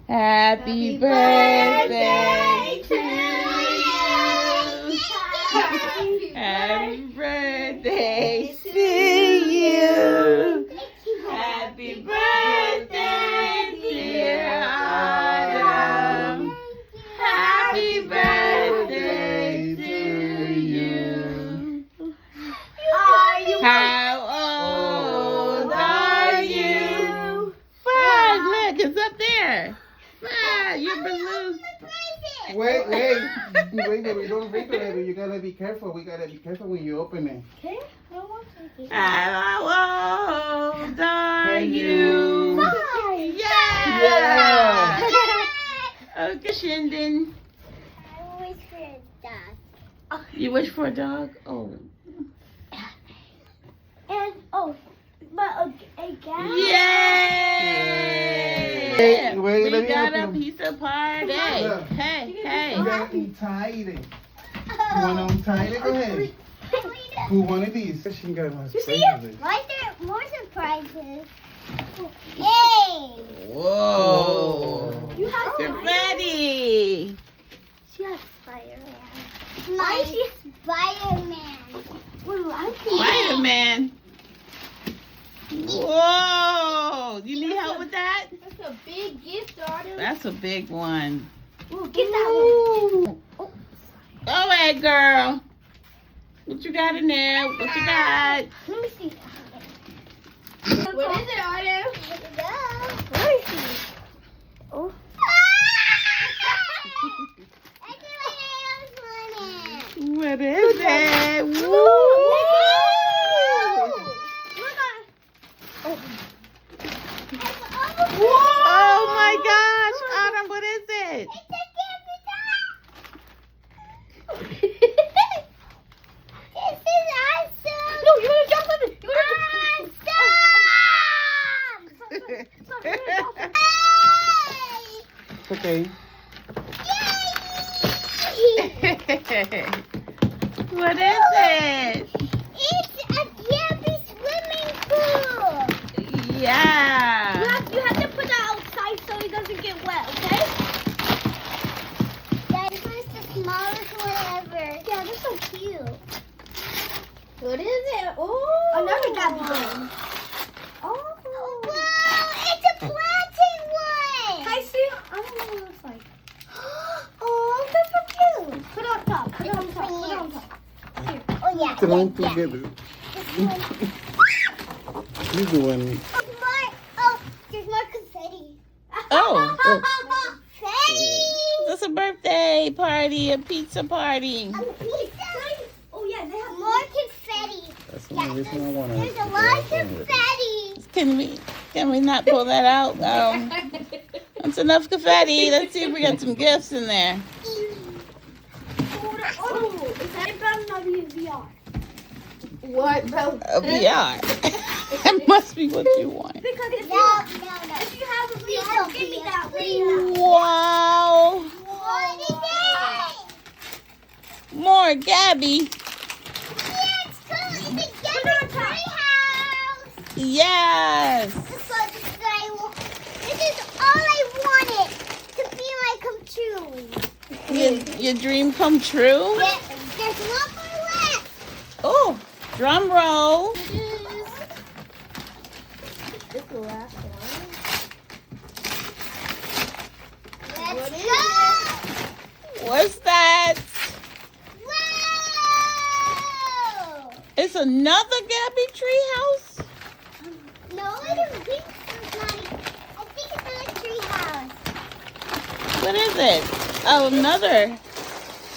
Happy birthday to you. Happy birthday to you. Happy birthday, dear Autumn. Happy birthday to you. How old are you? 5. Look, it's up there. 5. Your balloon. Wait, baby, don't break it, baby. You gotta be careful. We gotta be careful when you open it. Okay, I want to. How old are you? 5. Yeah! Okay, Shinden. I wish for a dog. You wish for a dog? Oh. And but a cat. Yay! Wait, We let me got a open them. pizza party. Yeah. Hey, You hey. gotta untie it. You wanna untie it? Go ahead. Who wanted these? She got one. You see it? Why is there more surprises? Hey! Whoa. You have Confetti. She has Spider-Man. Why is she Spider-Man? Spider-Man. Whoa. You need help with that? That's a big gift, Autumn. That's a big one. Ooh, get that one. Oh. Go ahead, girl. What you got in there? What you got? Let me see. What is it, Autumn? Let me see. Oh. What is it? Woo! Oh my gosh, Autumn, what is it? It's okay. What is it? It's a Gabby swimming pool. Yeah. You have to put that outside so it doesn't get wet, okay? That is the smallest one ever. Yeah, they're so cute. What is it? Oh, another Gabby one. Oh, wow, it's a planting one. Can I see? I don't know what it looks like. Oh, that's so cute. Put it on top. Put it on top. Put it on top. Here. Oh yeah. Come on together. You doing? There's more confetti. Oh. Confetti. It's a birthday party, a pizza party. A pizza? Oh yeah, they have more confetti. That's the only reason I want to. There's a lot of confetti. Can we not pull that out? That's enough confetti. Let's see if we got some gifts in there. Oh, is that about VR? What? A VR. That must be what you want. Because if you have a VR, give me that one. Wow. What is it? More Gabby. Yeah, it's cool. It's a Gabby treehouse. Yes. This is all I wanted to be my come true. Your dream come true? Yeah, there's one more left. Oh, drum roll. This is the last one. Let's go! What's that? Wow! It's another Gabby treehouse? No, I don't think so, Mommy. I think it's another tree house. What is it? Oh, another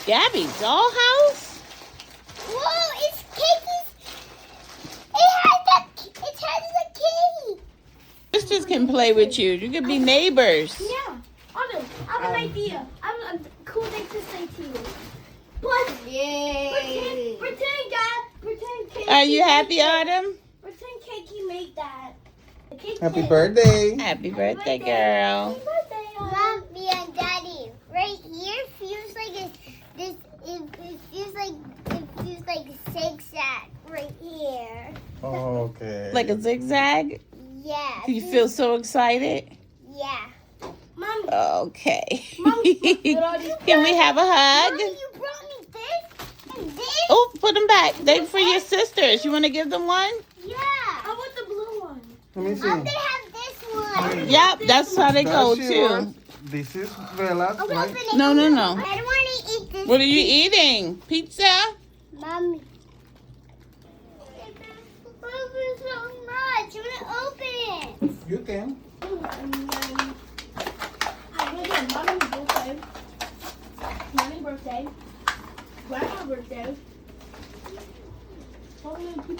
Gabby dollhouse? Whoa, it's Casey's. It has a kitty. Sisters can play with you. You could be neighbors. Yeah. Autumn, I have an idea. I have a cool thing to say to you. But Yay. pretend Casey. Are you happy, Autumn? Pretend Casey made that. Happy birthday. Happy birthday, girl. Happy birthday, Mommy and Daddy. Right here feels like it feels like a zigzag right here. Oh, okay. Like a zigzag? Yeah. Do you feel so excited? Yeah. Mom, Okay. Can we have a hug? Mommy, you brought me this and this. Oh, put them back. They for your sisters. You want to give them one? Yeah. I want the blue one. Let me see. I'm gonna have this one. Yep, that's how they go That's yours. too. This is Bella's, Open right? it. No, no, I no. don't want to eat this. What are you eating? Pizza? Mommy. Open so much. You want to open it? You can. Mommy's birthday, Grandma's birthday.